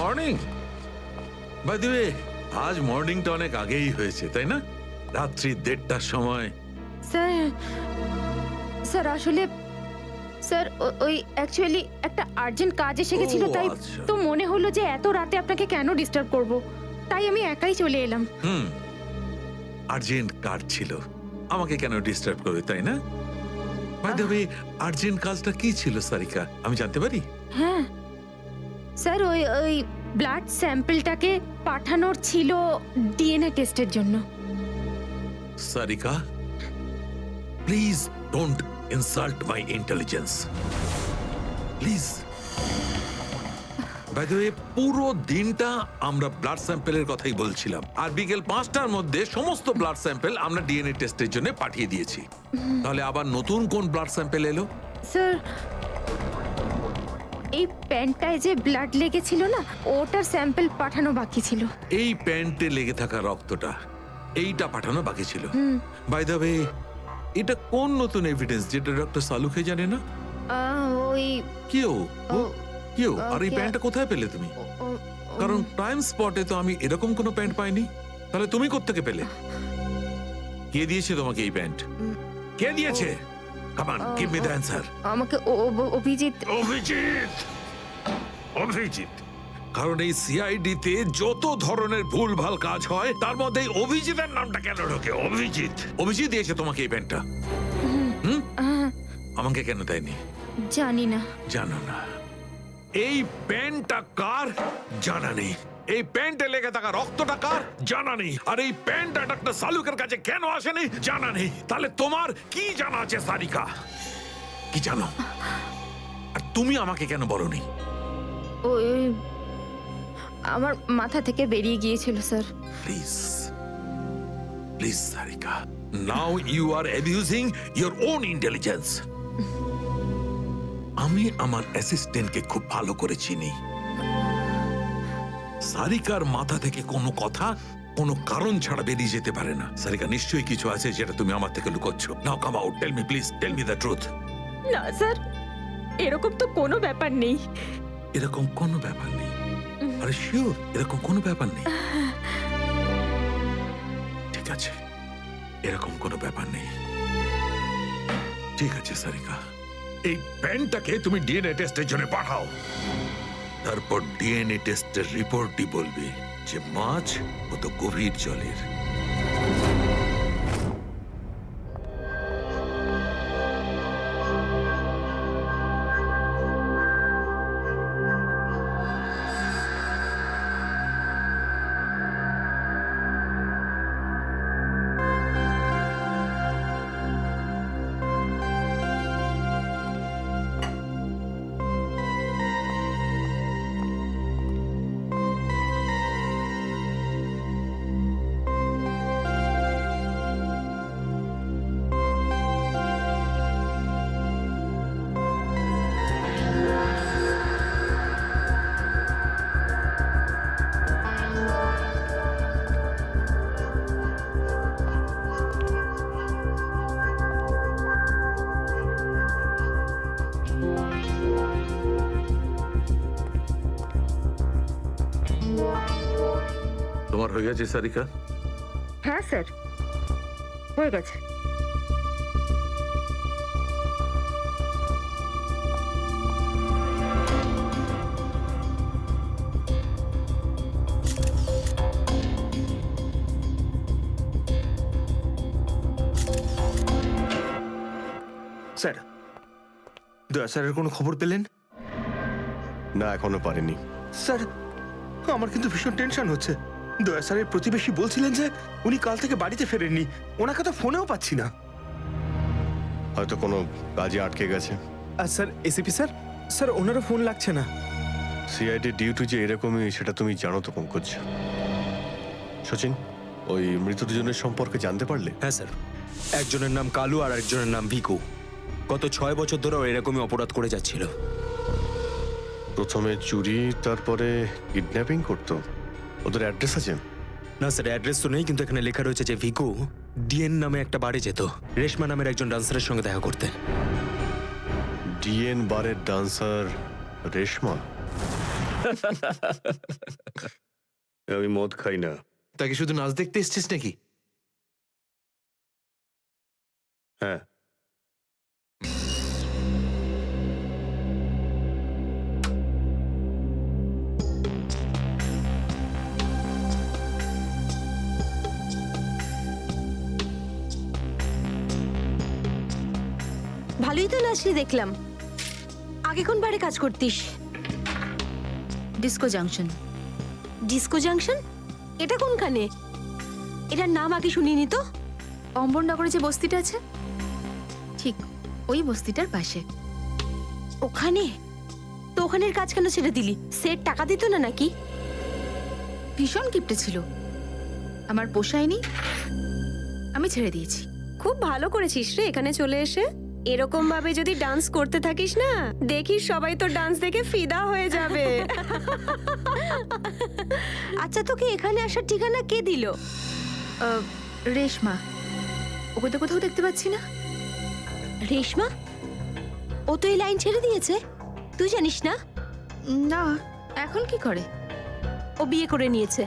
Morning. By the way, আজ মর্নিংটা অনেক আগেই হয়েছে, তাই না? রাত্রি 1:30টার সময়। স্যার স্যার আসলে স্যার ওই অ্যাকচুয়ালি একটা আর্জেন্ট কাজ এসে গেছিল, তাই আচ্ছা। তো মনে হলো যে এত রাতে আপনাকে কেন ডিস্টার্ব করব, তাই আমি একাই চলে এলাম। আর্জেন্ট কাজ ছিল, আমাকে কেন ডিস্টার্ব করবে, তাই না? বাই দ্য ওয়ে, আর্জেন্ট কাজটা কি ছিল সারিকা, আমি জানতে পারি? হ্যাঁ স্যার, ওই ওই ব্লাড স্যাম্পলটাকে পাঠানোর ছিল ডিএনএ টেস্টের জন্য। Sarika, please don't insult my intelligence, please. By the way, পুরো দিনটা আমরা ব্লাড স্যাম্পেলের কথাই বলছিলাম, আর বিকেল 5টার মধ্যে সমস্ত ব্লাড স্যাম্পেল আমরা ডিএনএ টেস্টের জন্য পাঠিয়ে দিয়েছি। তাহলে আবার নতুন কোন ব্লাড স্যাম্পেল এলো? স্যার এই প্যান্টটায় যে ব্লাড লেগেছিল না, ওটার স্যাম্পল পাঠানো বাকি ছিল। এই প্যান্টে লেগে থাকা রক্তটা, এইটা পাঠানো বাকি ছিল। বাই দ্য ওয়ে, এটা কোন নতুন এভিডেন্স যেটা ডক্টর সালুকে জানে না? ওই কেউ ও- কেউ আর এই কে- প্যান্টটা কোথায় পেলে তুমি? কারণ ক্রাইম স্পটে তো আমি এরকম কোনো প্যান্ট পাইনি। তাহলে তুমি কোত্থেকে পেলে? কে দিয়েছে তোমাকে এই প্যান্ট? কে দিয়েছে? Come on, give me the answer. আমাকে অভিজিৎ। অভিজিৎ, অভিজিৎ। কারণ এই সিআইডি তে যত ধরনের ভুলভাল কাজ হয় তার মধ্যে এই অভিজিতের নামটা কেন ঢোকে? অভিজিৎ, অভিজিৎ দিয়েছে তোমাকে এই প্যান্টটা? আমাকে কেন দেয়নি? জানি না। জানো না? এই প্যান্টটা কার জানা নেই, এই প্যান্টে লেগে থাকা রক্তটা কার জানা নেই, আর এই প্যান্টটা ডাক্তার সালুকের কাছে কেন আসেনি জানা নেই। তাহলে তোমার কি জানা আছে সারিকা? কি জানো? আর তুমি আমাকে কেন বলনি? ওই আমার মাথা থেকে বেরিয়ে গিয়েছিল sir. Please, please Sarika, now you are abusing your own intelligence. আমি আমার অ্যাসিস্ট্যান্টকে খুব ভালো করে চিনি। সারিকার মাথা থেকে কোনো কথা কোনো কারণ ছাড়া বেরিয়ে যেতে পারে না। সারিকা, নিশ্চয়ই কিছু আছে যেটা তুমি আমার থেকে লুকোচ্ছ। Now come out, tell me, please tell me the truth. না স্যার, এরকম তো কোনো ব্যাপার নেই। এরকম কোনো ব্যাপার নেই? আরে শিওর, এরকম কোনো ব্যাপার নেই? ঠিক আছে, এরকম কোনো ব্যাপার নেই। ঠিক আছে সারিকা, এই প্যান্টটাকে তুমি ডিএনএ টেস্টের জন্য পাঠাও। তারপর ডিএনএ টেস্টের রিপোর্টই বলবে যে মাছ কত গভীর জলের। তোমার হয়ে গেছে সারিকা? হ্যাঁ স্যার, হয়ে গেছে। স্যার, দয়া স্যারের কোনো খবর পেলেন? না, এখনো পারিনি। স্যার, আমার কিন্তু ভীষণ টেনশন হচ্ছে। দয়া স্যারের প্রতিবেশী বলছিলেন যে উনি কাল থেকে বাড়িতে ফেরেননি, ওনাকে তো ফোনেও পাচ্ছি না। হয়তো কোনো কাজে আটকে গেছে। আর স্যার, এসিপি স্যার, স্যার ওনারও ফোন লাগছে না। সিআইডি ডিউটি যে এরকমই সেটা তুমি জানো তো পঙ্কজ। সচিন, ওই মৃত দুজনের সম্পর্কে জানতে পারলে? হ্যাঁ স্যার, একজনের নাম কালু আর একজনের নাম ভিকু। গত 6 বছর ধরে এরকমই অপরাধ করে যাচ্ছিল। প্রথমে চুরি, তারপরে কিডন্যাপিং করতো। ওদের অ্যাড্রেস আছে? না স্যার, অ্যাড্রেস তো নেই, কিন্তু এখানে লেখা রয়েছে যে ভিকু ডিএন নামে একটা বারে যেত রেশমা নামের একজন ডান্সারের সঙ্গে দেখা করতে। ডিএন বারের ডান্সার রেশমা? আমি মদ খাই না। তাকে শুধু নাচ দেখতে এসছিস নাকি? হ্যাঁ, ভালোই তো নাচলি দেখলাম। আগে কোন বারে কাজ করতিস? Disco junction. Disco junction? এটা কোনখানে? এটার নাম আগে শুনিনি তো। অম্বরনগরে যে বস্তিটা আছে, ঠিক ওই বস্তিটার পাশে। ওখানে? তো ওখানের কাজ কেন ছেড়ে দিলি? সেট টাকা দিত না নাকি? ভীষণ কিপটে ছিল, আমার পোষায়নি, আমি ছেড়ে দিয়েছি। খুব ভালো করেছিস রে এখানে চলে এসে। এরকম ভাবে যদি ডান্স করতে থাকিস না, দেখিস সবাই তো ডান্স দেখে ফিদা হয়ে যাবে। আচ্ছা, তোকে এখানে আসার ঠিকানা কে দিল? রেশমা, ওকে তো কোথাও দেখতে পাচ্ছি না। রেশমা? ও তো এই লাইন ছেড়ে দিয়েছে, তুই জানিস না? না, এখন কি করে? ও বিয়ে করে নিয়েছে।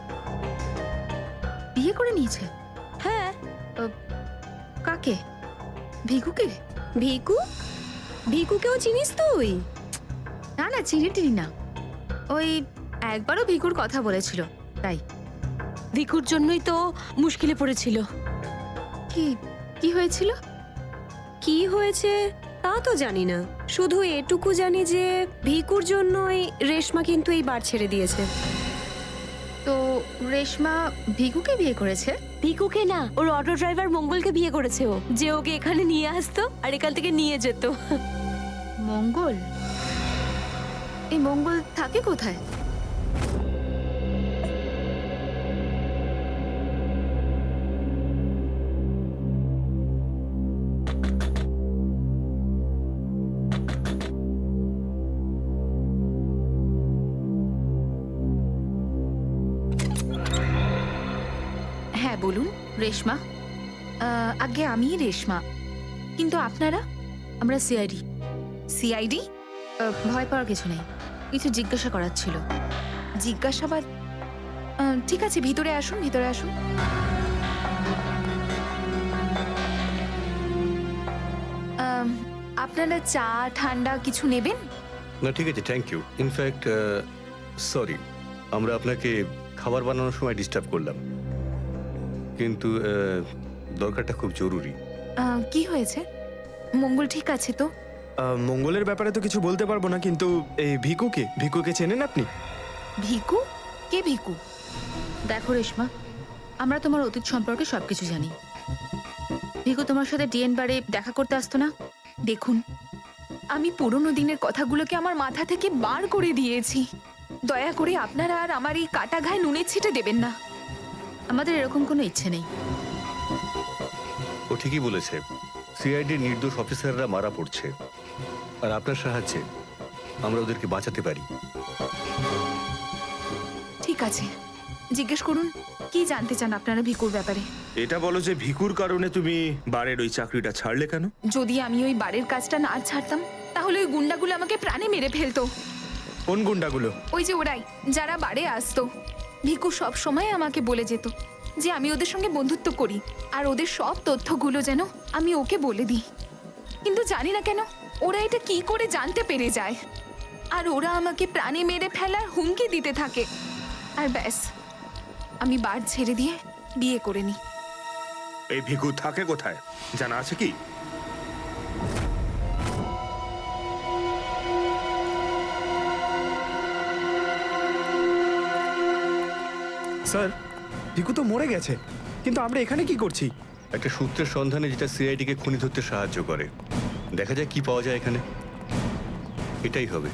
বিয়ে করে নিয়েছে? হ্যাঁ। কাকে? ভিকুকে? ভিকু? ভিকুকেও চিনিস তুই? না না, চিনি না। ওই একবারও ভিকুর কথা বলেছিল, তাই। ভিকুর জন্যই তো মুশকিলে পড়েছিল। কি কি হয়েছিল? কি হয়েছে তা তো জানি না, শুধু এটুকু জানি যে ভিকুর জন্যই রেশমা কিন্তু এই বার ছেড়ে দিয়েছে। তো রেশমা ভিকুকে বিয়ে করেছে? ভিকুকে না, ওর অটো ড্রাইভার মঙ্গলকে বিয়ে করেছে ও, যে ওকে এখানে নিয়ে আসতো আর এখান থেকে নিয়ে যেত। মঙ্গল? এই মঙ্গল থাকে কোথায়? হ্যাঁ বলুন। রেশমা? আগে আমি রেশমা, কিন্তু আপনারা? আমরা সিআইডি। সিআইডি? ভয় পাওয়ার কিছু নেই, কিছু জিজ্ঞাসা করার ছিল। জিজ্ঞাসাবাদ? ঠিক আছে, ভিতরে আসুন, ভিতরে আসুন। আপনারা চা ঠান্ডা কিছু নেবেন? না ঠিক আছে, থ্যাংক ইউ। ইনফ্যাক্ট সরি, আমরা আপনাকে খাবার বানানোর সময় ডিস্টার্ব করলাম, কিন্তু দরকারটা খুব জরুরি। কি হয়েছে? মঙ্গল ঠিক আছে তো? মঙ্গলের ব্যাপারে তো কিছু বলতে পারবো না, কিন্তু এই ভিকুকে চেনেন আপনি? ভিকু? কে ভিকু? দেখো রেশমা, আমরা তোমার অতীত সম্পর্কে সবকিছু জানি। ভিকু তোমার সাথে ডিএন বারে দেখা করতে আসতো না? দেখুন, আমি পুরনো দিনের কথাগুলোকে আমার মাথা থেকে বার করে দিয়েছি। দয়া করে আপনারা আর আমার এই কাটা ঘায়ে নুনের ছিটে দেবেন না। আমাদের এরকম কোনো ইচ্ছে নেই। ও ঠিকই বলেছে, সিআইডির নির্দোষ অফিসাররা মারা পড়ছে, আর আপনার সাহায্যে আমরা ওদেরকে বাঁচাতে পারি। ঠিক আছে, জিজ্ঞেস করুন, কি জানতে চান আপনারা ভিকুর ব্যাপারে? এটা বলো যে ভিকুর কারণে তুমি বারের ওই চাকরিটা ছাড়লে কেন? যদি আমি ওই বাড়ির কাজটা না ছাড়তাম, তাহলে ওই গুন্ডাগুলো আমাকে প্রাণে মেরে ফেলতো। কোন গুন্ডাগুলো? ওই যে ওরাই, যারা বাড়ে আসতো। ভিকু সব সময় আমাকে বলে যেত যে আমি ওদের সঙ্গে বন্ধুত্ব করি, আর ওদের সব তথ্যগুলো যেন আমি ওকে বলে দিই। কিন্তু জানি না কেন ওরা এটা কি করে জানতে পেরে যায়, আর ওরা আমাকে প্রাণে মেরে ফেলার হুমকি দিতে থাকে। আর ব্যাস, আমি বার ছেড়ে দিয়ে বিয়ে করে নিই। এই ভিকু থাকে কোথায় জানা আছে কি? স্যার, ভিকু তো মরে গেছে, কিন্তু আমরা এখানে কি করছি? একটা সূত্রের সন্ধানে যেটা সিআইডিকে খুনি ধরতে সাহায্য করে। দেখা যায় কি পাওয়া যায় এখানে, এটাই হবে।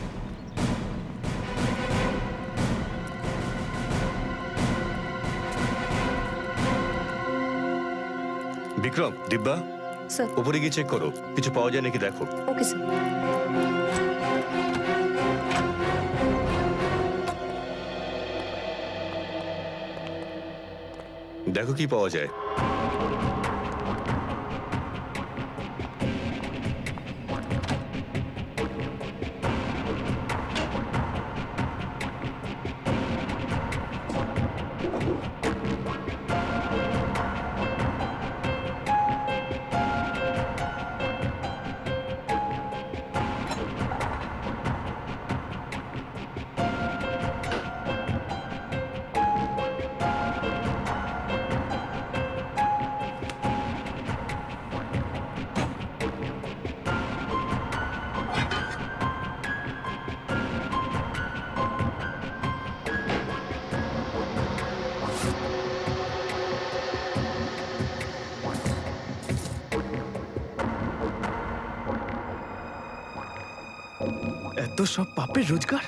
বিক্রম, দিব্যা, স্যার। উপরে গিয়ে চেক করো, কিছু পাওয়া যায় নাকি দেখো। Okay sir. দেখো কি পাওয়া যায়। এত সব পাপের রোজগার।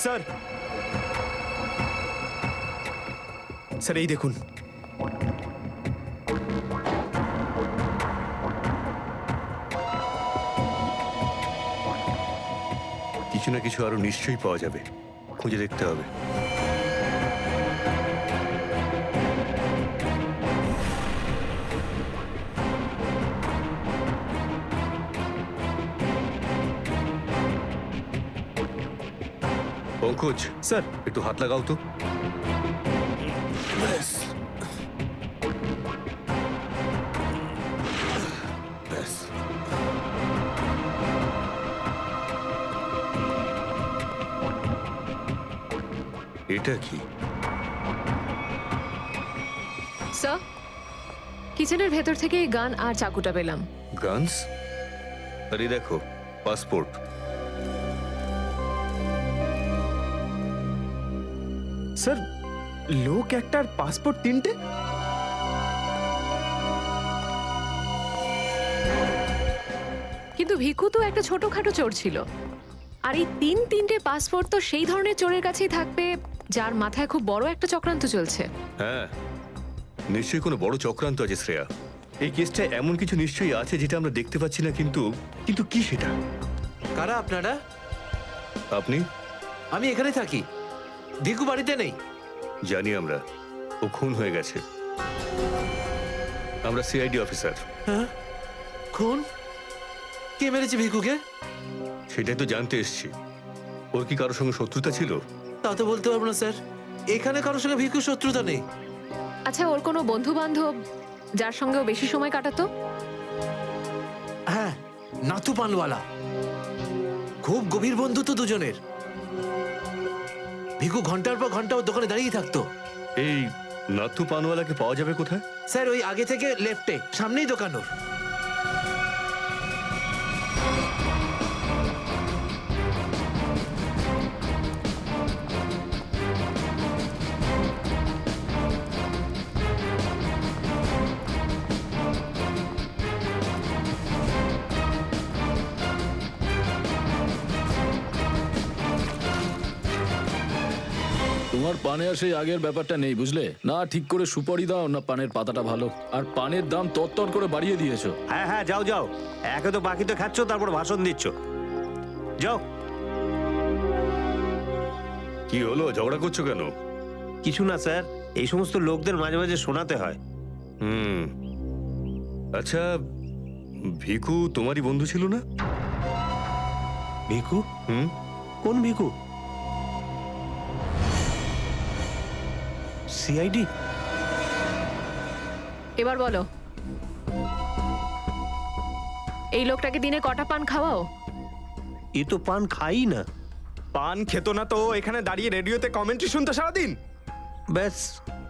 স্যার, স্যার এই দেখুন। কিছু না কিছু আরো নিশ্চয়ই পাওয়া যাবে, খুঁজে দেখতে হবে। পঙ্কজ, স্যার, একটু হাত লাগাও তো। এটা কি? স্যার, কিচেনের ভেতর থেকে এই গান আর চাকুটা পেলাম। গানস? আরে দেখো, পাসপোর্ট। স্যার, লোক একটার পাসপোর্ট তিনটে? কিন্তু ভিকু তো একটা ছোটখাটো চোর ছিল, আর এই তিনটে পাসপোর্ট তো সেই ধরনের চোরের কাছেই থাকবে যার মাথায় খুব বড় একটা চক্রান্ত চলছে। হ্যাঁ, নিশ্চয়ই কোনো বড় চক্রান্ত আছে শ্রেয়া। এই কেসটা এমন কিছু নিশ্চয়ই আছে যেটা আমরা দেখতে পাচ্ছি না, কিন্তু কিন্তু কি সেটা? কারা আপনারা? আপনি? আমি এখানে থাকি, ভিকু বাড়িতে নেই। জানি আমরা, ও খুন হয়ে গেছে। আমরা সিআইডি অফিসার। হ্যাঁ, খুন? কে মেরেছে ভিকুকে? সেটাই তো জানতে এসেছি। ওর কি কারোর সঙ্গে শত্রুতা ছিল? তা তো বলতে পারবো না স্যার, এখানে কারোর সঙ্গে ভিকুর শত্রুতা নেই। আচ্ছা, ওর কোনো বন্ধু বান্ধব যার সঙ্গে ও বেশি সময় কাটাতো? হ্যাঁ, নাথু পানওয়ালা। খুব গভীর বন্ধু তো দুজনের। ভিকু ঘন্টার পর ঘন্টা ওর দোকানে দাঁড়িয়ে থাকতো। এই নাথু পানওয়ালাকে পাওয়া যাবে কোথায়? স্যার, ওই আগে থেকে লেফটে, সামনেই দোকান ওর। তোমার পানে আর সেই আগের ব্যাপারটা নেই, বুঝলে না? ঠিক করে সুপারি দাও না পানের পাতাটা ভালো, আর পানের দাম তরতর করে বাড়িয়ে দিয়েছো। হ্যাঁ হ্যাঁ, যাও যাও, একে তো বাকি তো খাচ্ছ, তারপর ভাষণ দিচ্ছ। যাও। কি হলো, ঝগড়া করছো কেন? কিছু না স্যার, এই সমস্ত লোকদের মাঝে মাঝে শোনাতে হয়। হুম, আচ্ছা, ভিকু তোমারই বন্ধু ছিল না? ভিকু? হুম, কোন ভিকু? সিআইডি? এবার বলো, এই লোকটাকে দিনে কটা পান খাওয়াও? এ তো পান খাই না। পান খেত না তো এখানে দাঁড়িয়ে রেডিওতে কমেন্ট্রি শুনতো সারাদিন? ব্যাস,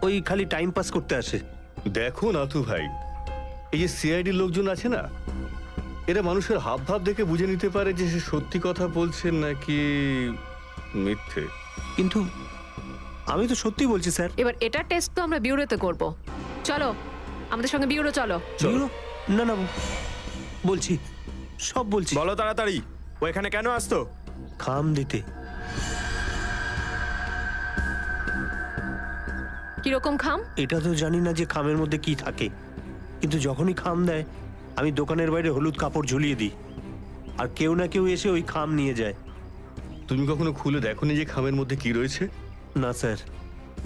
ওই খালি টাইম পাস করতে আসে। দেখো নাথু ভাই, এই যে সিআইডি লোকজন আছে না, এরা মানুষের হাব ভাব দেখে বুঝে নিতে পারে যে সে সত্যি কথা বলছেন নাকি মিথ্যে। কিন্তু আমি তো সত্যি বলছি স্যার। এবার এটার টেস্ট তো আমরা বিউরোতে করব। চলো আমাদের সঙ্গে বিউরো চলো। চলো। না না, বলছি, সব বলছি। বলো তাড়াতাড়ি, ও এখানে কেন আসতো? খাম দিতে। কিরকম খাম? এটা তো জানি না যে খামের মধ্যে কি থাকে, কিন্তু যখনই খাম দেয় আমি দোকানের বাইরে হলুদ কাপড় ঝুলিয়ে দিই, আর কেউ না কেউ এসে ওই খাম নিয়ে যায়। তুমি কখনো খুলে দেখোনি যে খামের মধ্যে কি রয়েছে? না স্যার,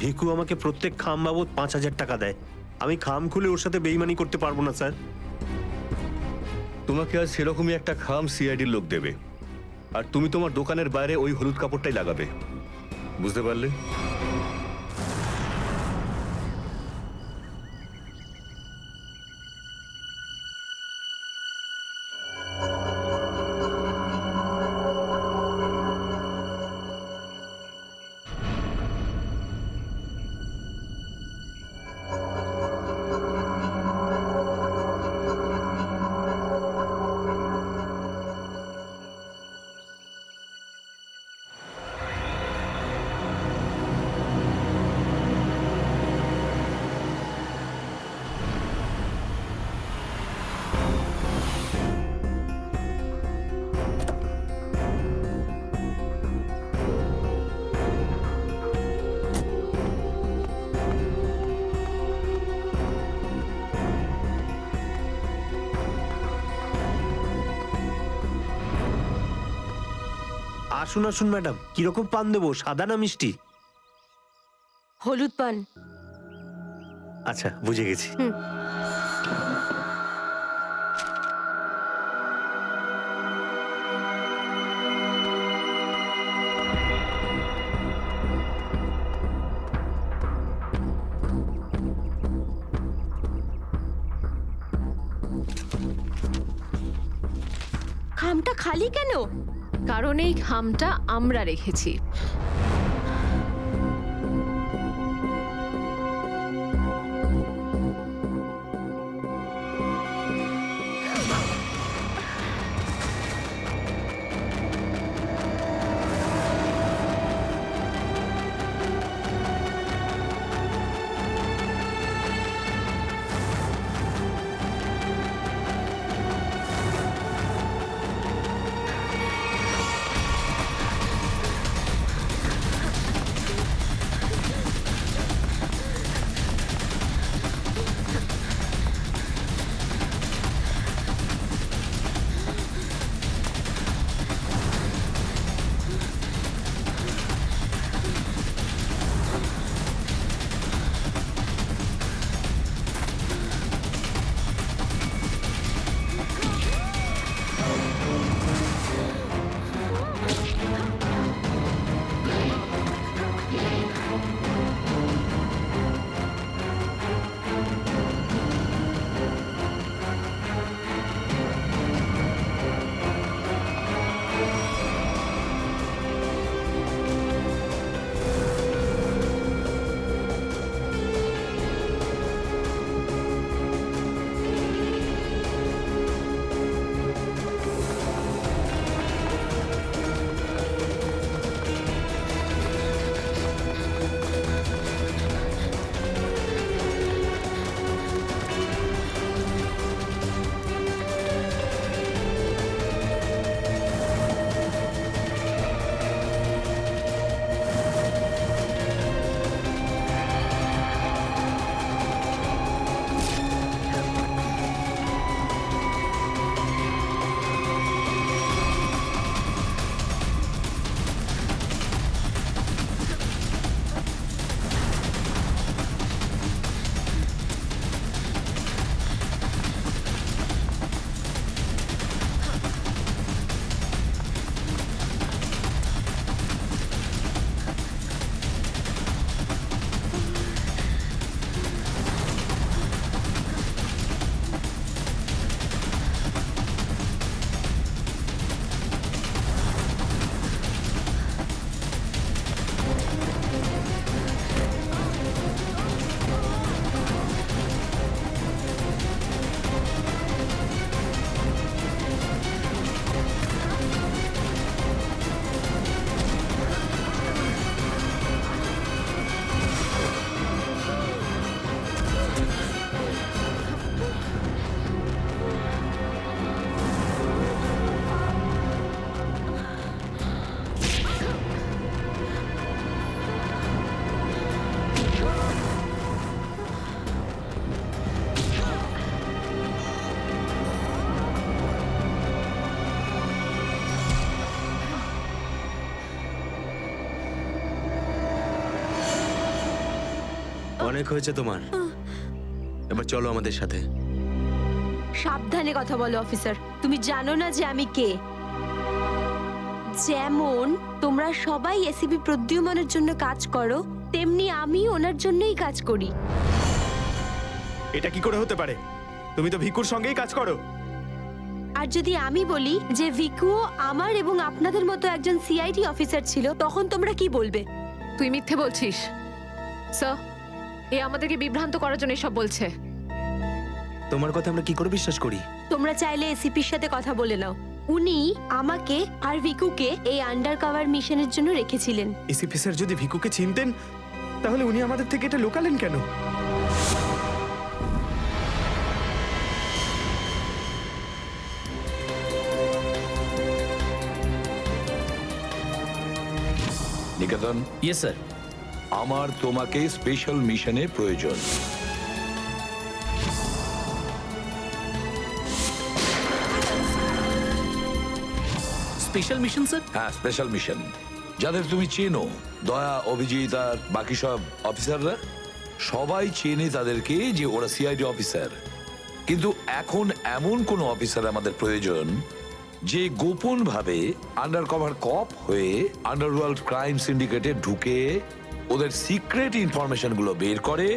ভিকু আমাকে প্রত্যেক খাম বাবদ 5,000 টাকা দেয়। আমি খাম খুলে ওর সাথে বেইমানি করতে পারবো না স্যার। তোমাকে আজ সেরকমই একটা খাম সিআইডির লোক দেবে, আর তুমি তোমার দোকানের বাইরে ওই হলুদ কাপড়টাই লাগাবে। বুঝতে পারলে? আসুন আসুন ম্যাডাম, কিরকম পান দেবো, সাদা না মিষ্টি? হলুদ পান। আচ্ছা, বুঝে গেছি। খামটা খালি কেন? কারণ এই খামটা আমরা রেখেছি। অনেক হয়েছে তোমার, এবার চলো আমাদের সাথে। সাবধানে কথা বলো অফিসার, তুমি জানো না যে আমি কে। যেমন তোমরা সবাই এসিপি প্রদ্যুম্নের জন্য কাজ করো, তেমনি আমি ওনার জন্যই কাজ করি। এটা কি করে হতে পারে? তুমি তো ভিকুর সঙ্গেই কাজ করো। আর যদি আমি বলি যে ভিকুও আমার এবং আপনাদের মতো একজন সিআইডি অফিসার ছিল, তখন তোমরা কি বলবে? তুই মিথ্যে বলছিস স্যার। এ আমাদেরকে বিভ্রান্ত করার জন্য সব বলছে। তোমার কথা আমরা কি করে বিশ্বাস করি? তোমরা চাইলে এসিপির সাথে কথা বলে নাও। উনি আমাকে আর ভিকুকে এই আন্ডার কভার মিশনের জন্য রেখেছিলেন। এসিপি স্যার যদি ভিকুকে চিনতেন, তাহলে উনি আমাদের থেকে এটা লুকালেন কেন? নিকেতন, ইয়েস স্যার। আমার তোমাকে স্পেশাল মিশনে প্রয়োজন। Special mission sir? হ্যাঁ, স্পেশাল মিশন। যাদের তুমি চেনো, দয়া, অভিজিৎ আর বাকি সব অফিসাররা, সবাই চেনে তাদেরকে যে ওরা সিআইডি অফিসার। কিন্তু এখন এমন কোন অফিসার আমাদের প্রয়োজন যে গোপন ভাবে আন্ডার কভার কপ হয়ে আন্ডারওয়ার্ল্ড ক্রাইম সিন্ডিকেটে ঢুকে ওদের সিক্রেট ইনফরমেশন গুলো বের করে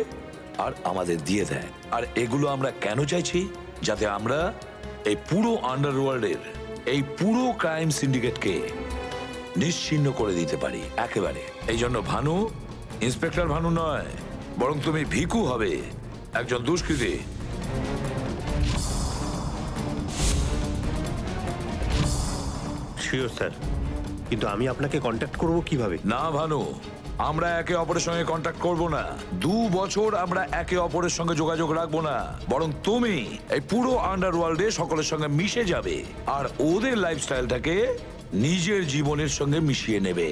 আর আমাদের দিয়ে দেয়। আর এগুলো আমরা কেন চাইছি? যাতে আমরা এই পুরো আন্ডারওয়ার্ল্ডের এই পুরো ক্রাইম সিন্ডিকেটকে নিশ্চিহ্ন করে দিতে পারি একেবারে। এই জন্য ভানু ইন্সপেক্টর ভানু নয়, বরং তুমি ভিকু হবে, একজন দুষ্কৃতী। শিওর স্যার, কিন্তু আমি আপনাকে কন্ট্যাক্ট করব কিভাবে? না ভানু, আমরা একে অপরের সঙ্গে কন্ট্যাক্ট করব না। 2 বছর আমরা একে অপরের সঙ্গে যোগাযোগ রাখবো না, বরং তুমি এই পুরো আন্ডারওয়ার্ল্ডে সকলের সঙ্গে মিশে যাবে আর ওদের লাইফস্টাইলটাকে নিজের জীবনের সঙ্গে মিশিয়ে নেবে।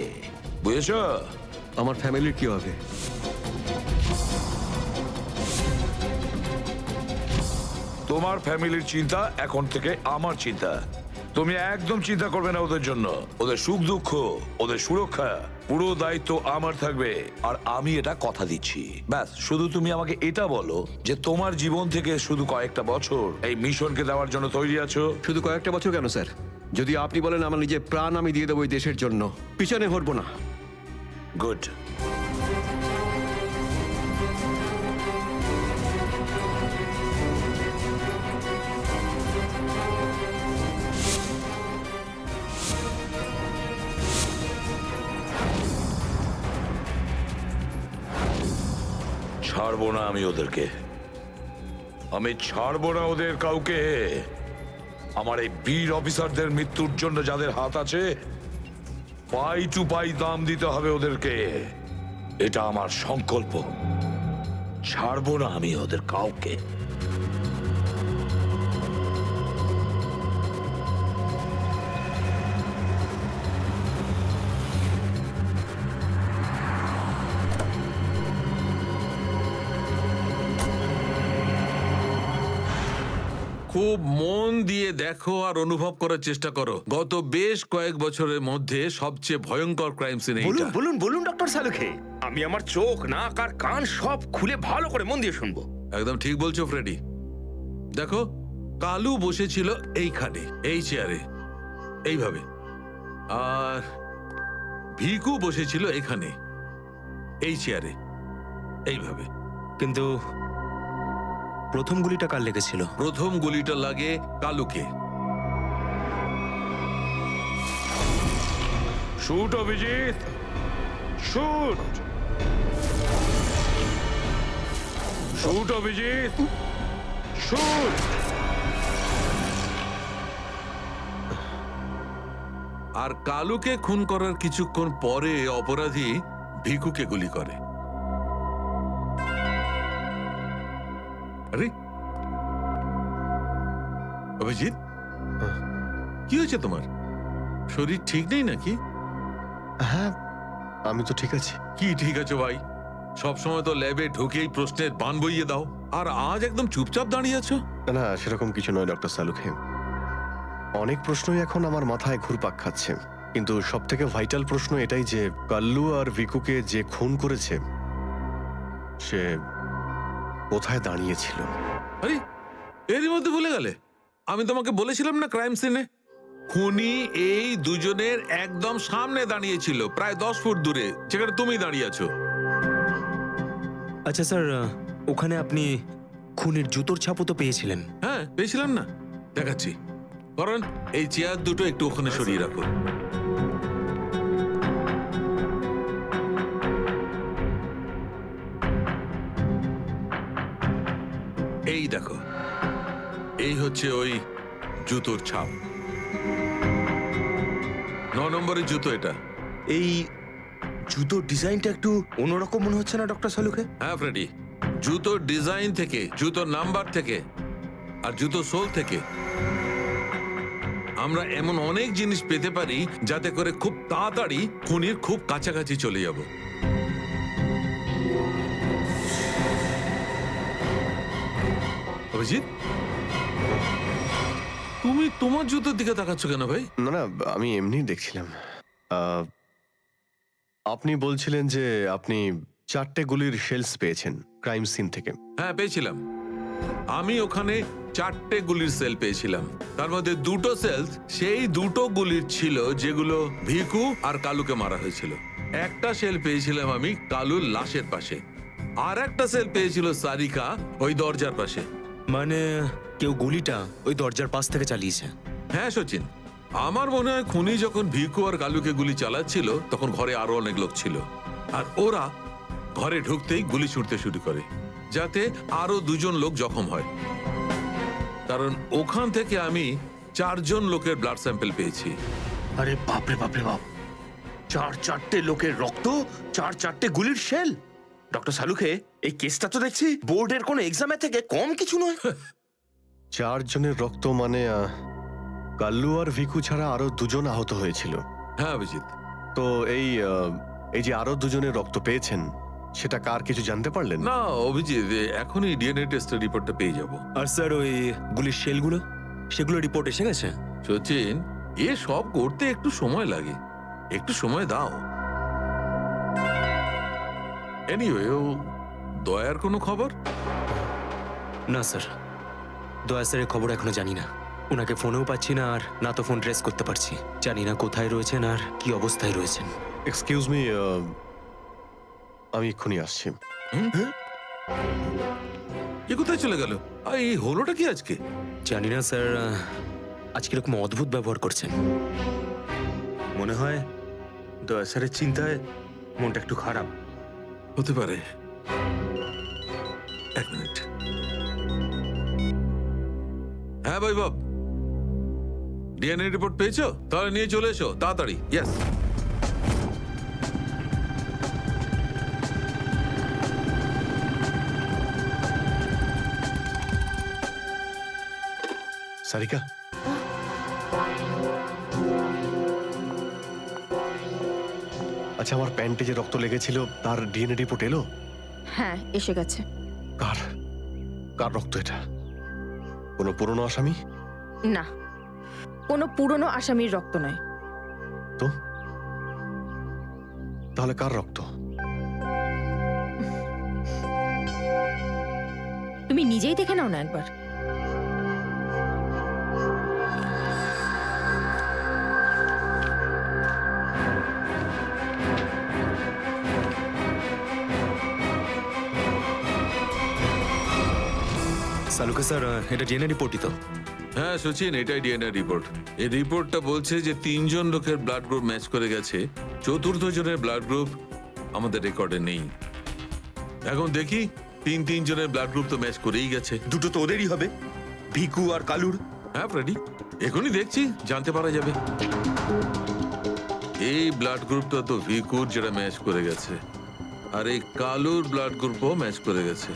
বুঝেছ? আমার ফ্যামিলির কি হবে? তোমার ফ্যামিলির চিন্তা এখন থেকে আমার চিন্তা। তুমি একদম চিন্তা করবে না ওদের জন্য। ওদের সুখ দুঃখ, ওদের সুরক্ষা, পুরো দায়িত্ব আমার থাকবে। আর আমি এটা কথা দিচ্ছি। ব্যাস, শুধু তুমি আমাকে এটা বলো যে তোমার জীবন থেকে শুধু কয়েকটা বছর এই মিশনকে দেওয়ার জন্য তৈরি আছো। শুধু কয়েকটা বছর কেন স্যার? যদি আপনি বলেন আমার নিজের প্রাণ আমি দিয়ে দেবো এই দেশের জন্য, পিছনে হটবো না। গুড। ছাড়বো না আমি ওদেরকে, আমি ছাড়বো না ওদের কাউকে। আমার এই বীর অফিসারদের মৃত্যুর জন্য যাদের হাত আছে, পাই টু পাই দাম দিতে হবে ওদেরকে। এটা আমার সংকল্প। ছাড়বো না আমি ওদের কাউকে। খুব মন দিয়ে দেখো আর অনুভব করার চেষ্টা করো। গত বেশ কয়েক বছরের মধ্যে সবচেয়ে ভয়ঙ্কর ক্রাইম সিন বলুন এইটা। বলুন বলুন ডক্টর সালুখে, আমি আমার চোখ, নাক আর কান সব খুলে ভালো করে মন দিয়ে শুনবো। একদম ঠিক বলছো ফ্রেডি। দেখো, কালু বসেছিল এইখানে, এই চেয়ারে, এইভাবে, আর ভিকু বসেছিল এখানে, এই চেয়ারে, এইভাবে। কিন্তু প্রথম গুলিটা কার লেগেছিল? প্রথম গুলিটা লাগে কালুকে। Shoot Abhijit, shoot. Shoot Abhijit, shoot. আর কালুকে খুন করার কিছুক্ষণ পরে অপরাধী ভিকুকে গুলি করে। আরে অভিজিৎ, কি হয়েছে তোমার? শরীর ঠিক নেই নাকি? হ্যাঁ, আমি তো ঠিক আছি। কি ঠিক আছে ভাই? সবসময় তো ল্যাবে ঢুকেই প্রশ্নের বান বইয়ে দাও, আর আজ একদম চুপচাপ দাঁড়িয়ে আছো। না, সেরকম কিছু নয় ডক্টর সালুখে। অনেক প্রশ্নই এখন আমার মাথায় ঘুরপাক খাচ্ছে, কিন্তু সব থেকে ভাইটাল প্রশ্ন এটাই যে কাল্লু আর ভিকুকে যে খুন করেছে সে কোথায় দাঁড়িয়েছিল। আরে এরই মধ্যে ভুলে গেলে? আমি তোমাকে বলেছিলাম না, ক্রাইম সিনে খুনি এই দুজনের একদম সামনে দাঁড়িয়েছিল, প্রায় 10 ফুট দূরে, সেখানে তুমি দাঁড়িয়ে আছো। আচ্ছা স্যার, ওখানে আপনি খুনের জুতোর ছাপও তো পেয়েছিলেন। হ্যাঁ, পেয়েছিলাম না, দেখাচ্ছি। কারণ এই চেয়ার দুটো একটু ওখানে সরিয়ে রাখো। এই দেখো, এই হচ্ছে ওই জুতোর ছাপ। 9 নম্বরের জুতো এটা। এই জুতোর ডিজাইনটা একটু অন্যরকম মনে হচ্ছে না ডক্টর সালুখে? হ্যাঁ ফ্রেডি, জুতোর ডিজাইন থেকে, জুতোর নাম্বার থেকে, আর জুতো সোল থেকে আমরা এমন অনেক জিনিস পেতে পারি যাতে করে খুব তাড়াতাড়ি খুনির খুব কাছাকাছি চলে যাব। অভিজিৎ, তুমি তোমার জুতোর দিকে তাকাচ্ছ কেন ভাই? না না, আমি এমনি দেখছিলাম। আহ, আপনি বলছিলেন যে আপনি 4টে গুলির শেলস পেয়েছেন ক্রাইম সিন থেকে। হ্যাঁ পেয়েছিলাম। আমি ওখানে 4টে গুলির সেল পেয়েছিলাম। তার মধ্যে 2টো সেলস সেই 2টো গুলির ছিল যেগুলো ভিকু আর কালুকে মারা হয়েছিল। একটা সেল পেয়েছিলাম আমি কালুর লাশের পাশে, আর একটা সেল পেয়েছিল সারিকা ওই দরজার পাশে। মানে কেউ গুলিটা ওই দরজার পাশ থেকে চালিয়েছে? হ্যাঁ সচিন, আমার মনে হয় খুনি যখন ভিকু আর কালুকে গুলি চালাচ্ছিল তখন ঘরে আরো অনেক লোক ছিল, আর ওরা ঘরে ঢুকতেই গুলি ছুটতে শুরু করে যাতে আরো 2জন লোক জখম হয়। কারণ ওখান থেকে আমি 4জন লোকের ব্লাড স্যাম্পল পেয়েছি। আরে বাপরে বাপরে বাপ, 4টে লোকের রক্ত, 4টে গুলির শেল। ডক্টর সালুখে, এই কেসটা তো দেখছি বোর্ডের কোনো এক্সামের থেকে কম কিছু নয়। 4 জনের রক্ত মানে কাল্লু আর ভিকু ছাড়া আরো 2জন আহত হয়েছিল। হ্যাঁ অভিজিৎ। তো এই যে আরো 2জনের রক্ত পেয়েছেন, সেটা কার কিছু জানতে পারলেন? না অভিজিৎ, এখনই ডিএনএ টেস্টের রিপোর্টটা পেয়ে যাব। আর স্যার ওই গুলির শেলগুলো, সেগুলো রিপোর্ট এসে গেছে? সচিন, এ সব করতে একটু সময় লাগে, একটু সময় দাও। এনিওয়ে, ও দয়ার কোনো খবর? না স্যার, দয়া স্যারের খবর এখনো জানি না। ওনাকে ফোনেও পাচ্ছি না, আর না তো ফোন ট্রেস করতে পারছি। জানি না কোথায় রয়েছেন আর কি অবস্থায় রয়েছেন। এক্সকিউজ মি, আমি এক্ষুনি আসছি। এ কোথায় চলে গেল? আর এই হলোটা কি আজকে? জানি না স্যার, আজকে এরকম অদ্ভুত ব্যবহার করছেন। মনে হয় দয়া স্যারের চিন্তায় মনটা একটু খারাপ। হতে পারে। এক মিনিট। হ্যাঁ ভাই বাব, ডিএনএ রিপোর্ট পেয়েছো? তাহলে নিয়ে চলে এসো তাড়াতাড়ি। ইয়েস। সারিকা, আচ্ছা, আমার প্যান্টে যে রক্ত লেগেছিল তার ডিএনএ রিপোর্ট এলো? হ্যাঁ এসে গেছে। কার কার রক্ত এটা? কোনো পুরনো আসামি? না, কোনো পুরনো আসামির রক্ত নয়। তো তাহলে কার রক্ত? তুমি নিজেই দেখে নাও না একবার। সালুকে স্যার, এটা ডিএনএ রিপোর্টই তো? হ্যাঁ সচিন, এটাই ডিএনএ রিপোর্ট। এই রিপোর্টটা বলছে যে 3জন লোকের ব্লাড গ্রুপ ম্যাচ করে গেছে, 4র্থ জনের ব্লাড গ্রুপ আমাদের রেকর্ডে নেই। এখন দেখি 3 জনের ব্লাড গ্রুপ তো ম্যাচ করেই গেছে। 2টো তো ওদেরই হবে, ভিকু আর কালুর। হ্যাঁ ফ্রেডি, এখনই দেখছি, জানতে পারা যাবে। এই ব্লাড গ্রুপটা তো ভিকুর, যেটা ম্যাচ করে গেছে, আর এই কালুর ব্লাড গ্রুপও ম্যাচ করে গেছে,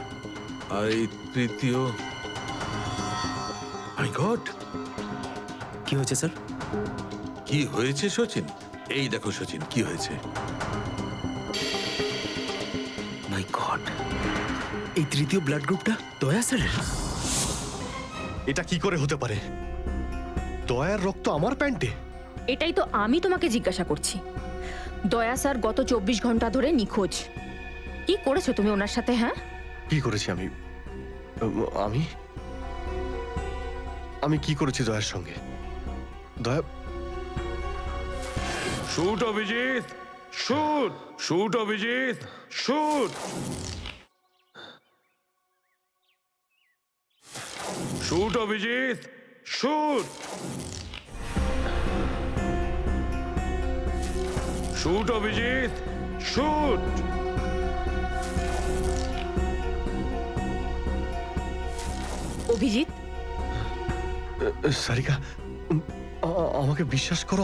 আর এই তৃতীয়। মাই গড, কি হয়েছে স্যার? কি হয়েছে সচিন? এই দেখো সচিন, কি হয়েছে। মাই গড, এই তৃতীয় ব্লাড গ্রুপটা দয়া স্যারের? এটা কি করে হতে পারে? দয়ার রক্ত আমার প্যান্টে? এটাই তো আমি তোমাকে জিজ্ঞাসা করছি। দয়া স্যার গত 24 ঘন্টা ধরে নিখোঁজ। কি করেছো তুমি ওনার সাথে? হ্যাঁ, কি করেছি আমি? আমি আমি কি করেছি দয়ার সঙ্গে? দয়া, shoot Abhijit, shoot, shoot Abhijit, shoot, shoot Abhijit, shoot, shoot Abhijit, shoot. Abhijit, Sarika, আমাকে বিশ্বাস করো,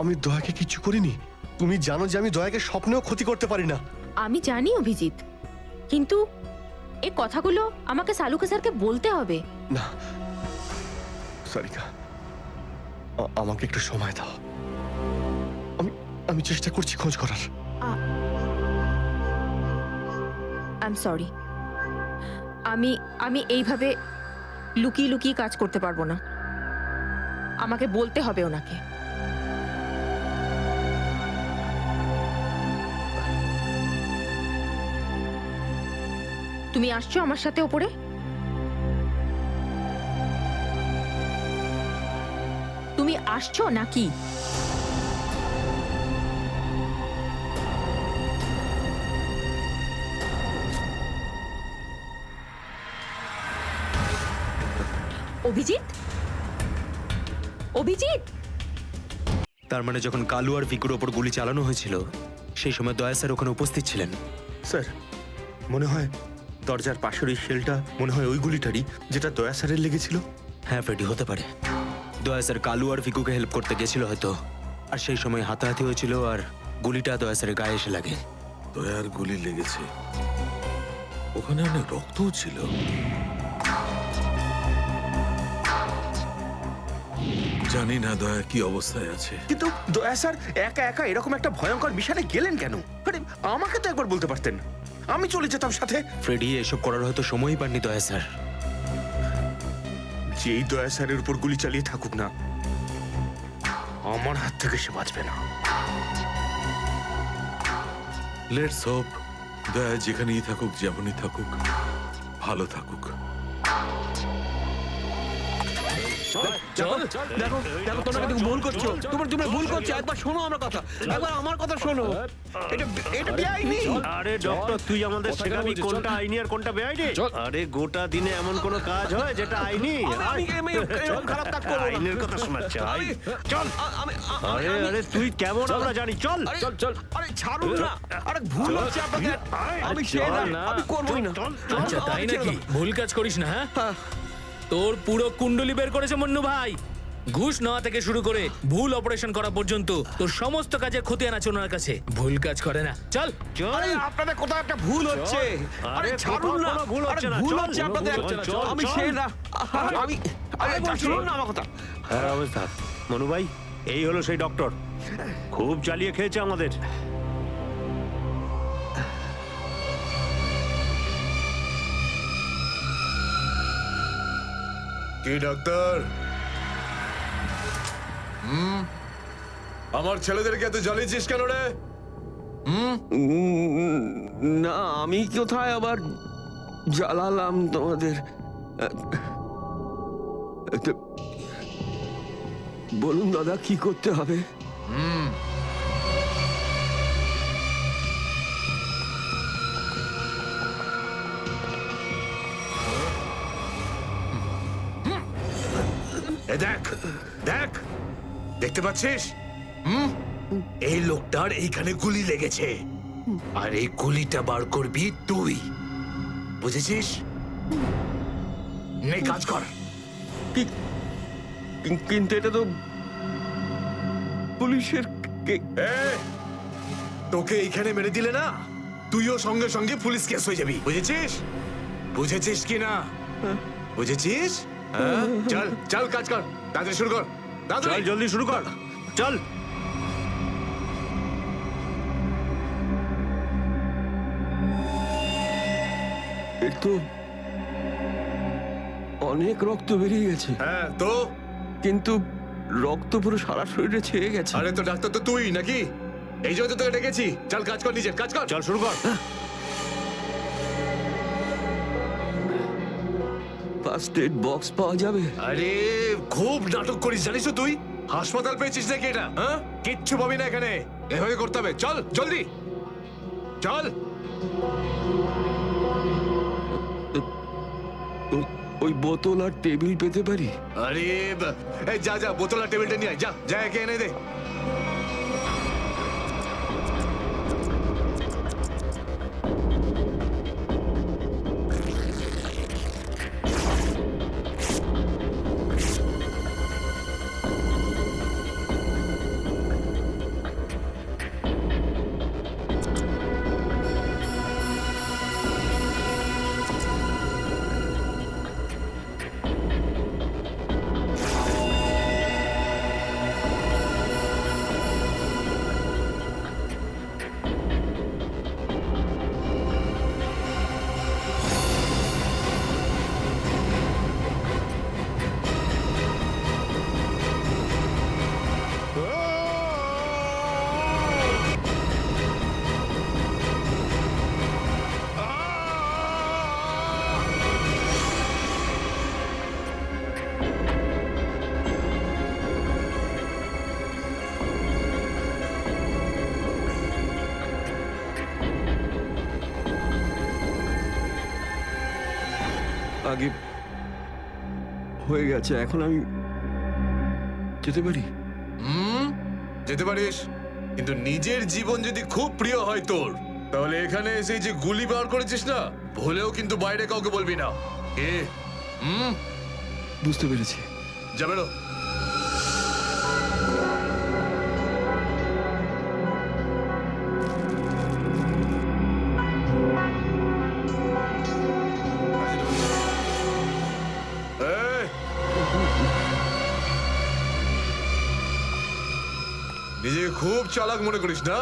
আমি দয়াকে কিচ্ছু করিনি। তুমি জানো যে আমি দয়াকে স্বপ্নেও ক্ষতি করতে পারি না। আমি জানি অভিজিৎ, কিন্তু এই কথাগুলো আমাকে সালুকে স্যারকে বলতে হবে। না সারিকা, আমাকে একটু সময় দাও। আমি চেষ্টা করছি খোঁজ করার। I am sorry. আমি এইভাবে লুকিয়ে লুকিয়ে কাজ করতে পারবো না, আমাকে বলতে হবে ওনাকে। তুমি আসছো আমার সাথে ওপরে? তুমি আসছো নাকি? অভিজিৎ, অভিজিৎ, তার মানে যখন কালু আর ভিকুর ওপর গুলি চালানো হয়েছিল সেই সময় দয়া স্যার ওখানে উপস্থিত ছিলেন। স্যার মনে হয় দরজার পাশের ওই শেলটা মনে হয় ওই গুলিটারই যেটা দয়া স্যারের লেগেছিল। হ্যাঁ ফ্রেডি, হতে পারে। দয়া স্যার কালু আর ভিকুকে হেল্প করতে গেছিল হয়তো, আর সেই সময় হাতাহাতি হয়েছিল আর গুলিটা দয়া স্যারের গায়ে এসে লাগে। দয়ার গুলি লেগেছে, ওখানে অনেক রক্তও ছিল। জানি না দয়া কি অবস্থায় আছে। কিন্তু দয়া স্যার একা একা এরকম একটা ভয়ঙ্কর মিশনে গেলেন কেন? আরে আমাকে তো একবার বলতে পারতেন, আমি চলে যেতাম সাথে। ফ্রেডি, এসব করার হয়তো সময়ই পাননি দয়া স্যার। যেই দয়া স্যারের উপর গুলি চালিয়ে থাকুক না, আমার হাত থেকে সে বাঁচবে না। লেটস হোপ দয়া যেখানেই থাকুক, যেমনই থাকুক, ভালো থাকুক। দেখো দেখো, তোমরা কিন্তু ভুল করছো, তোমরা ভুল করছো। একবার শোনো আমার কথা, একবার আমার কথা শোনো। এটা বেআইনি। আরে ডক্টর, তুই আমাদের শেখাবি কোনটা আইনি আর কোনটা বেআইনি? আরে গোটা দিনে এমন কোন কাজ হয় যেটা আইনি? এরকম খারাপ কাজ করো না। আইনের কথা শোনাচ্ছে। চল। আরে আরে তুই কেমন আমরা জানি। চল চল চল। আরে ছাড়ুন না। আরে ভুল হচ্ছে আপনাদের। আমি সেই না, আমি করবই না। আচ্ছা তাই নাকি? ভুল কাজ করিস না। হ্যাঁ, তোর পুরো কুণ্ডলি বের করেছে মন্নু ভাই। ঘুষ নেওয়া থেকে শুরু করে ভুল অপারেশন করা পর্যন্ত তোর সমস্ত কাজের খতিয়ান আছে ওনার কাছে। ভুল কাজ করে না। চল। আরে আপনাদের কোথাও একটা ভুল হচ্ছে। আরে ছাড়ুন না, ভুল হচ্ছে না। ভুল হচ্ছে আপনাদের। আমি সেই না, আমি আরে শুনুন না আমার কথা। হ্যাঁ অবস্থা মনু ভাই, এই হলো সেই ডক্টর, খুব জ্বালিয়ে খেয়েছে আমাদের। কি ডাক্তার? আমার ছেলেদেরকে এত জ্বালিয়েছিস কেন রে? না আমি কোথায় আবার জ্বালালাম তোমাদের? বলুন দাদা, কি করতে হবে? দেখ দেখ, দেখতে পাচ্ছিস? এই লোকটার এইখানে গুলি লেগেছে, আর এই গুলিটা বার করবি তুই, বুঝেছিস? নে কাজ কর। কিন্তু এটা তো পুলিশের। তোকে এইখানে মেরে দিলে না, তুইও সঙ্গে সঙ্গে পুলিশ কেস হয়ে যাবি, বুঝেছিস? বুঝেছিস কি না? বুঝেছিস? চল চল কাজ কর, তাড়াতাড়ি শুরু কর। চল জলদি শুরু কর, চল। তো অনেক রক্ত বেরিয়ে গেছে। হ্যাঁ তো? কিন্তু রক্ত পুরো সারা শরীরে ছেয়ে গেছে। আরে তো ডাক্তার তো তুই নাকি? এই জন্য তো তোকে ডেকেছি। চল কাজ কর, নিজের কাজ কর। চল শুরু কর। ফার্স্ট এড বক্স পাওয়া যাবে? আরে খুব নাটক করিস জানিস তো তুই? হাসপাতাল পেয়েছিস নাকি এটা? হ্যাঁ, কিচ্ছু পাবি না এখানে, এভাবে করতে হবে। চল জলদি চল। ওই বোতল আর টেবিল পেতে পারি? আরে এই যা যা, বোতল আর টেবিলটা নিয়ে আয়, যা যা, একে এনে দে। আগে হয়ে গেছে, এখন আমি যেতে পারি? যেতে পারিস, কিন্তু নিজের জীবন যদি খুব প্রিয় হয় তোর, তাহলে এখানে এসে যে গুলি বার করেছিস না, ভুলেও কিন্তু বাইরে কাউকে বলবি না। এ বুঝতে পেরেছি। যা বেরো। এই, নিজেকে খুব চালাক মনে করিস না?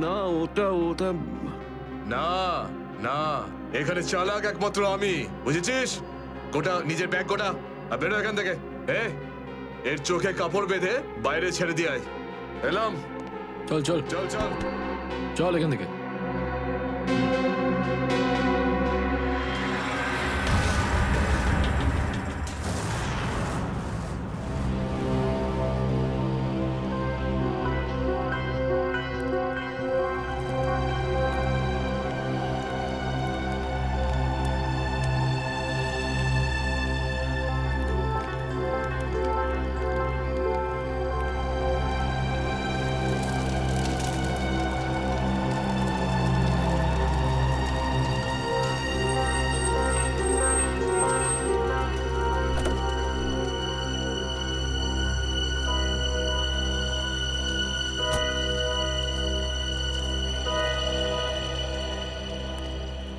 না, ওটা না না, এখানে চালাক একমাত্র আমি, বুঝেছিস? গোটা নিজের ব্যাগ গোটা, আর বেরো এখান থেকে। এর চোখে কাপড় বেঁধে বাইরে ছেড়ে দিয়ে আয়। এলাম। চল চল চল চল চল এখান থেকে।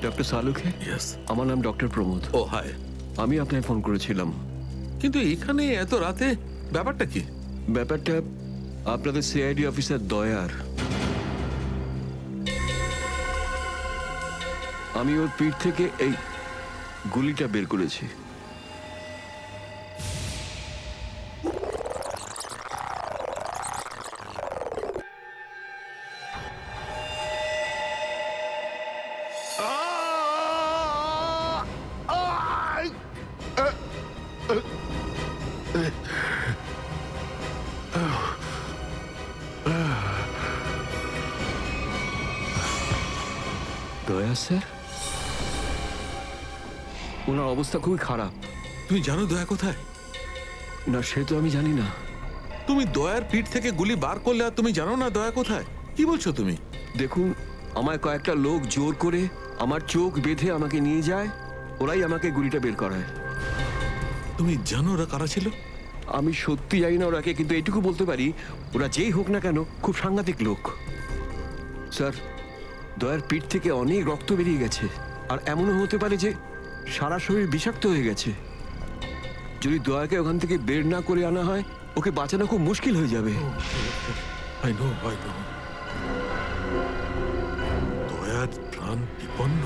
ডক্টর সালুখে? ইয়েস। আমার নাম ডক্টর প্রমোদ। ও হাই। আমি আপনাকে ফোন করেছিলাম। কিন্তু এখানে এত রাতে ব্যাপারটা কি? ব্যাপারটা আপনাদের সিআইডি অফিসার দয়ার। আমি ওর পিঠ থেকে এই গুলিটা বের করেছি। দয়া স্যার, ওনার অবস্থা খুবই খারাপ। তুমি জানো দয়া কোথায়? না, সে তো আমি জানি না। তুমি দয়ার পিঠ থেকে গুলি বার করলে আর তুমি জানো না দয়া কোথায়? কি বলছো তুমি? দেখুন, আমায় কয়েকটা লোক জোর করে আমার চোখ বেঁধে আমাকে নিয়ে যায়, ওরাই আমাকে গুলিটা বের করায়। তুমি জানো ওরা কারা ছিল? আমি সত্যি জানি না ওরাকে, কিন্তু এইটুকু বলতে পারি ওরা যেই হোক না কেন খুব সাংঘাতিক লোক। স্যার, দয়ার পিঠ থেকে অনেক রক্ত বেরিয়ে গেছে, আর এমনও হতে পারে যে সারা শরীর বিষাক্ত হয়ে গেছে। যদি দয়াকে ওখান থেকে বের না করে আনা হয়, ওকে বাঁচানো খুব মুশকিল হয়ে যাবে। I know. দয়ার প্রাণ বিপন্ন।